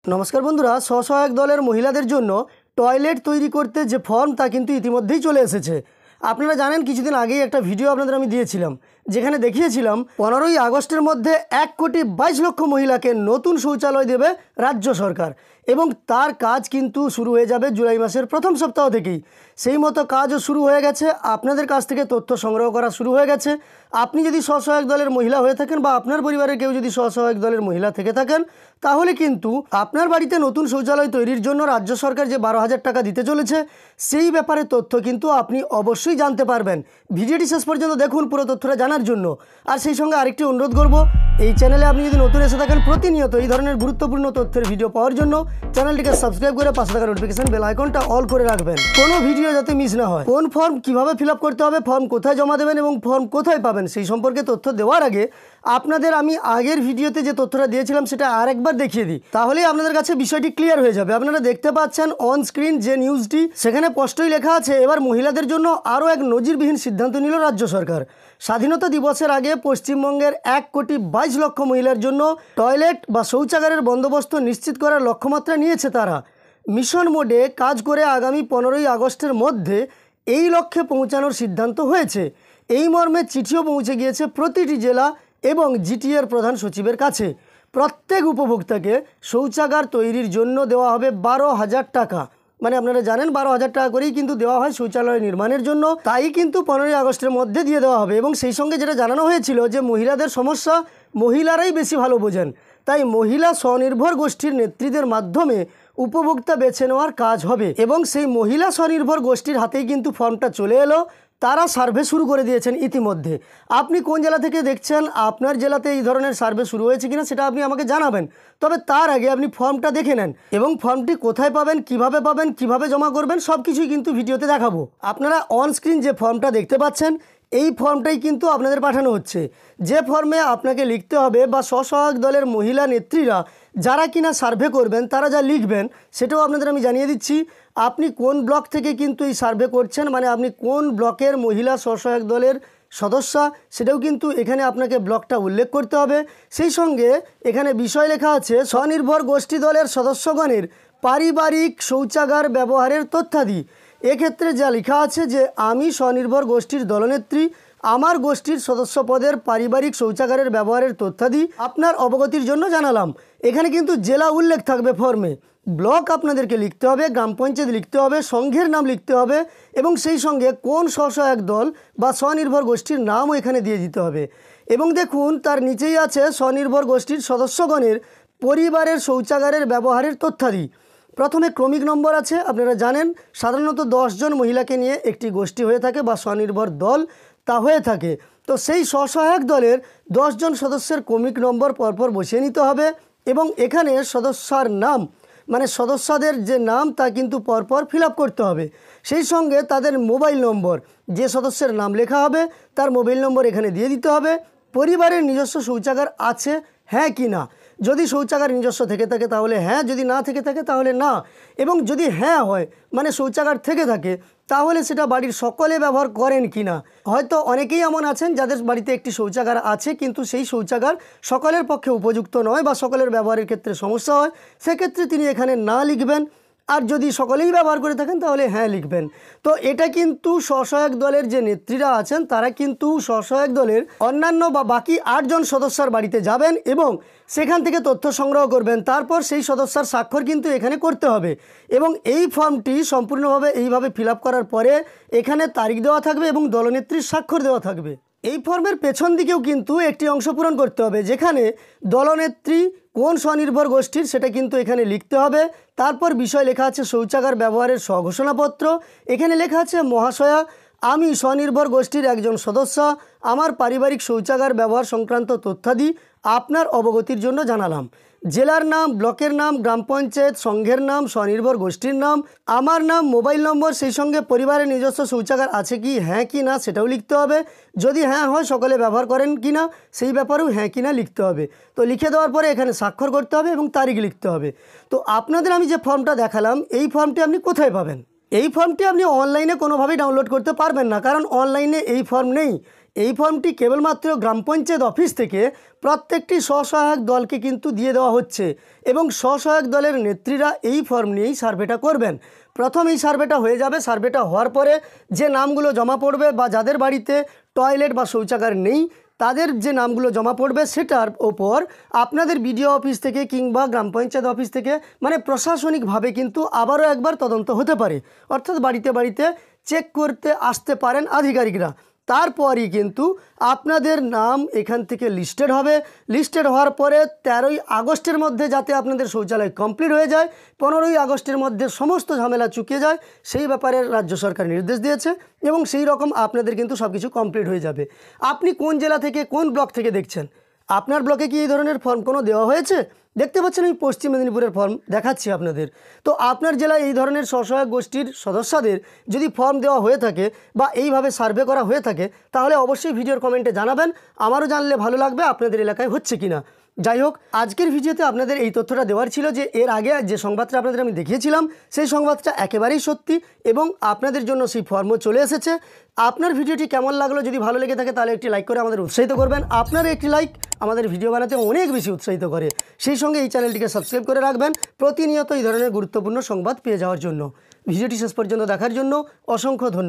নমস্কার বন্ধুরা, স্বসহায়ক দলের মহিলাদের জন্য টয়লেট তৈরি করতে যে ফর্ম তা কিন্তু ইতিমধ্যেই চলে এসেছে। আপনারা জানেন কিছুদিন আগেই একটা ভিডিও আপনাদের আমি দিয়েছিলাম, যেখানে দেখিয়েছিলাম 15ই আগস্টের মধ্যে 1,22,00,000 মহিলাকে নতুন শৌচালয় দেবে রাজ্য সরকার এবং তার কাজ কিন্তু শুরু হয়ে যাবে জুলাই মাসের প্রথম সপ্তাহ থেকেই। সেই মতো কাজও শুরু হয়ে গেছে, আপনাদের কাছ থেকে তথ্য সংগ্রহ করা শুরু হয়ে গেছে। আপনি যদি স্বসহায়ক দলের মহিলা হয়ে থাকেন বা আপনার পরিবারের কেউ যদি স্বসহায়ক দলের মহিলা থেকে থাকেন, তাহলে কিন্তু আপনার বাড়িতে নতুন শৌচালয় তৈরির জন্য রাজ্য সরকার যে 12,000 টাকা দিতে চলেছে সেই ব্যাপারে তথ্য কিন্তু আপনি অবশ্যই জানতে পারবেন। ভিডিওটি শেষ পর্যন্ত দেখুন পুরো তথ্যটা জানার জন্য। আর সেই সঙ্গে আরেকটি অনুরোধ করব, এই চ্যানেলে আপনি যদি নতুন এসে থাকেন প্রতিনিয়ত এই ধরনের গুরুত্বপূর্ণ তথ্যের ভিডিও পাওয়ার জন্য চ্যানেলটিকে সাবস্ক্রাইব করে পাশে থাকা নোটিফিকেশন বেল আইকনটা অল করে রাখবেন, কোনো ভিডিও যাতে মিস না হয়। কোন ফর্ম কিভাবে ফিল আপ করতে হবে, ফর্ম কোথায় জমা দেবেন এবং ফর্ম কোথায় পাবেন সেই সম্পর্কে তথ্য দেওয়ার আগে আপনাদের আমি আগের ভিডিওতে যে তথ্যটা দিয়েছিলাম সেটা আরেকবার দেখিয়ে দিই, তাহলেই আপনাদের কাছে বিষয়টি ক্লিয়ার হয়ে যাবে। আপনারা দেখতে পাচ্ছেন অন স্ক্রিন যে নিউজটি, সেখানে স্পষ্টই লেখা আছে এবার মহিলাদের জন্য আরও এক নজিরবিহীন সিদ্ধান্ত নিল রাজ্য সরকার। স্বাধীনতা দিবসের আগে পশ্চিমবঙ্গের 1,22,00,000 মহিলার জন্য টয়লেট বা শৌচাগারের বন্দোবস্ত নিশ্চিত করার লক্ষ্যমাত্রা নিয়েছে তারা। মিশন মোডে কাজ করে আগামী 15ই আগস্টের মধ্যে এই লক্ষ্যে পৌঁছানোর সিদ্ধান্ত হয়েছে। এই মর্মে চিঠিও পৌঁছে গিয়েছে প্রতিটি জেলা এবং জিটিএর প্রধান সচিবের কাছে। প্রত্যেক উপভোক্তাকে শৌচাগার তৈরির জন্য দেওয়া হবে 12,000 টাকা। মানে আপনারা জানেন 12,000 টাকা করেই কিন্তু দেওয়া হয় শৌচালয় নির্মাণের জন্য, তাই কিন্তু 15ই আগস্টের মধ্যে দিয়ে দেওয়া হবে। এবং সেই সঙ্গে যেটা জানানো হয়েছিল যে মহিলাদের সমস্যা মহিলারাই বেশি ভালো বোঝেন, তাই মহিলা স্বনির্ভর গোষ্ঠীর নেতৃত্বের মাধ্যমে উপভোক্তা বেছে নেওয়ার কাজ হবে। এবং সেই মহিলা স্বনির্ভর গোষ্ঠীর হাতেই কিন্তু ফর্মটা চলে এলো, তারা সার্ভে শুরু করে দিয়েছেন ইতিমধ্যে। আপনি কোন জেলা থেকে দেখছেন, আপনার জেলাতে এই ধরনের সার্ভে শুরু হয়েছে কিনা সেটা আপনি আমাকে জানাবেন। তবে তার আগে আপনি ফর্মটা দেখে নেন এবং ফর্মটি কোথায় পাবেন, কিভাবে জমা করবেন সব কিছুই কিন্তু ভিডিওতে দেখাবো। আপনারা অন স্ক্রিন যে ফর্মটা দেখতে পাচ্ছেন এই ফর্মটাই কিন্তু আপনাদের পাঠানো হচ্ছে। যে ফর্মে আপনাকে লিখতে হবে বা স্বসহায়ক দলের মহিলা নেত্রীরা যারা কিনা সার্ভে করবেন তারা যা লিখবেন সেটাও আপনাদের আমি জানিয়ে দিচ্ছি। আপনি কোন ব্লক থেকে কিন্তু এই সার্ভে করছেন, মানে আপনি কোন ব্লকের মহিলা স্বসহায়ক দলের সদস্যা সেটাও কিন্তু এখানে আপনাকে ব্লকটা উল্লেখ করতে হবে। সেই সঙ্গে এখানে বিষয় লেখা আছে স্বনির্ভর গোষ্ঠী দলের সদস্যগণের পারিবারিক শৌচাগার ব্যবহারের তথ্যাদি। এক্ষেত্রে যা লেখা আছে যে আমি স্বনির্ভর গোষ্ঠীর দলনেত্রী, আমার গোষ্ঠীর সদস্য পদের পারিবারিক শৌচাগারের ব্যবহারের তথ্যাদি আপনার অবগতির জন্য জানালাম। এখানে কিন্তু জেলা উল্লেখ থাকবে ফর্মে, ব্লক আপনাদেরকে লিখতে হবে, গ্রাম পঞ্চায়েত লিখতে হবে, সংঘের নাম লিখতে হবে এবং সেই সঙ্গে কোন স্বসহায়ক দল বা স্বনির্ভর গোষ্ঠীর নামও এখানে দিয়ে দিতে হবে। এবং দেখুন তার নিচেই আছে স্বনির্ভর গোষ্ঠীর সদস্যগণের পরিবারের শৌচাগারের ব্যবহারের তথ্যাদি। প্রথমে ক্রমিক নম্বর আছে, আপনারা জানেন সাধারণত 10 জন মহিলাকে নিয়ে একটি গোষ্ঠী হয়ে থাকে বা স্বনির্ভর দল তা হয়ে থাকে। তো সেই স্বসহায়ক দলের 10 জন সদস্যের ক্রমিক নম্বর পরপর বসিয়ে নিতে হবে এবং এখানে সদস্যার নাম মানে সদস্যদের যে নাম তা কিন্তু পরপর ফিল আপ করতে হবে। সেই সঙ্গে তাদের মোবাইল নম্বর, যে সদস্যের নাম লেখা হবে তার মোবাইল নম্বর এখানে দিয়ে দিতে হবে। পরিবারের নিজস্ব শৌচাগার আছে হ্যাঁ কি না, যদি শৌচাগার নিজস্ব থেকে থাকে তাহলে হ্যাঁ, যদি না থেকে থাকে তাহলে না। এবং যদি হ্যাঁ হয় মানে শৌচাগার থেকে থাকে তাহলে সেটা বাড়ির সকলে ব্যবহার করেন কি না। হয়তো অনেকেই এমন আছেন যাদের বাড়িতে একটি শৌচাগার আছে কিন্তু সেই শৌচাগার সকলের পক্ষে উপযুক্ত নয় বা সকলের ব্যবহারের ক্ষেত্রে সমস্যা হয়, সেক্ষেত্রে তিনি এখানে না লিখবেন। আর যদি সকলেই ব্যবহার করে থাকেন তাহলে হ্যাঁ লিখবেন। তো এটা কিন্তু স্বসহায়ক দলের যে নেত্রীরা আছেন তারা কিন্তু স্বসহায়ক দলের অন্যান্য বা বাকি 8 জন সদস্যার বাড়িতে যাবেন এবং সেখান থেকে তথ্য সংগ্রহ করবেন। তারপর সেই সদস্যার স্বাক্ষর কিন্তু এখানে করতে হবে এবং এই ফর্মটি সম্পূর্ণভাবে এইভাবে ফিল আপ করার পরে এখানে তারিখ দেওয়া থাকবে এবং দলনেত্রীর স্বাক্ষর দেওয়া থাকবে। এই ফর্মের পেছন দিকেও কিন্তু একটি অংশ পূরণ করতে হবে, যেখানে দলনেত্রী কোন স্বনির্ভর গোষ্ঠীর সেটা কিন্তু এখানে লিখতে হবে। তারপর বিষয় লেখা আছে শৌচাগার ব্যবহারের স্বঘোষণাপত্র। এখানে লেখা আছে মহাশয়া, আমি স্বনির্ভর গোষ্ঠীর একজন সদস্য, আমার পারিবারিক শৌচাগার ব্যবহার সংক্রান্ত তথ্যাদি আপনার অবগতির জন্য জানালাম। জেলার নাম, ব্লকের নাম, গ্রাম পঞ্চায়েত, সংঘের নাম, স্বনির্ভর গোষ্ঠীর নাম, আমার নাম, মোবাইল নম্বর, সেই সঙ্গে পরিবারের নিজস্ব শৌচাগার আছে কি হ্যাঁ কি না সেটাও লিখতে হবে। যদি হ্যাঁ হয় সকলে ব্যবহার করেন কি না সেই ব্যাপারেও হ্যাঁ কি না লিখতে হবে। তো লিখে দেওয়ার পরে এখানে স্বাক্ষর করতে হবে এবং তারিখ লিখতে হবে। তো আপনাদের আমি যে ফর্মটা দেখালাম এই ফর্মটি আপনি কোথায় পাবেন? এই ফর্মটি আপনি অনলাইনে কোনোভাবেই ডাউনলোড করতে পারবেন না, কারণ অনলাইনে এই ফর্ম নেই। এই ফর্মটি কেবলমাত্র গ্রাম পঞ্চায়েত অফিস থেকে প্রত্যেকটি স্বসহায়ক দলকে কিন্তু দিয়ে দেওয়া হচ্ছে এবং স্বসহায়ক দলের নেত্রীরা এই ফর্ম নিয়েই সার্ভেটা করবেন। প্রথম এই সার্ভেটা হয়ে যাবে। সার্ভেটা হওয়ার পরে যে নামগুলো জমা পড়বে বা যাদের বাড়িতে টয়লেট বা শৌচাগার নেই তাদের যে নামগুলো জমা পড়বে সেটার ওপর আপনাদের বিডিও অফিস থেকে কিংবা গ্রাম পঞ্চায়েত অফিস থেকে মানে প্রশাসনিকভাবে কিন্তু আবারও একবার তদন্ত হতে পারে, অর্থাৎ বাড়িতে বাড়িতে চেক করতে আসতে পারেন আধিকারিকরা। তারপরই কিন্তু আপনাদের নাম এখান থেকে লিস্টেড হবে। লিস্টেড হওয়ার পরে 13ই আগস্টের মধ্যে যাতে আপনাদের শৌচালয় কমপ্লিট হয়ে যায়, 15ই আগস্টের মধ্যে সমস্ত ঝামেলা চুকিয়ে যায়, সেই ব্যাপারে রাজ্য সরকার নির্দেশ দিয়েছে এবং সেই রকম আপনাদের কিন্তু সব কিছু কমপ্লিট হয়ে যাবে। আপনি কোন জেলা থেকে কোন ব্লক থেকে দেখছেন, আপনার ব্লকে কি এই ধরনের ফর্ম কোনো দেওয়া হয়েছে? দেখতে পাচ্ছেন আমি পশ্চিম মেদিনীপুরের ফর্ম দেখাচ্ছি আপনাদের। তো আপনার জেলায় এই ধরনের স্বসহায়ক গোষ্ঠীর সদস্যদের যদি ফর্ম দেওয়া হয়ে থাকে বা এইভাবে সার্ভে করা হয়ে থাকে তাহলে অবশ্যই ভিডিওর কমেন্টে জানাবেন, আমারও জানলে ভালো লাগবে আপনাদের এলাকায় হচ্ছে কিনা। যাই হোক, আজকের ভিডিওতে আপনাদের এই তথ্যটা দেওয়ার ছিল যে এর আগে যে সংবাদটা আপনাদের আমি দেখিয়েছিলাম সেই সংবাদটা একেবারেই সত্যি এবং আপনাদের জন্য সেই ফর্মও চলে এসেছে। আপনার ভিডিওটি কেমন লাগলো, যদি ভালো লেগে থাকে তাহলে একটি লাইক করে আমাদের উৎসাহিত করবেন। আপনার একটি লাইক আমাদের ভিডিও বানাতে অনেক বেশি উৎসাহিত করে। সেই সঙ্গে এই চ্যানেলটিকে সাবস্ক্রাইব করে রাখবেন প্রতিনিয়ত এই ধরনের গুরুত্বপূর্ণ সংবাদ পেয়ে যাওয়ার জন্য। ভিডিওটি শেষ পর্যন্ত দেখার জন্য অসংখ্য ধন্যবাদ।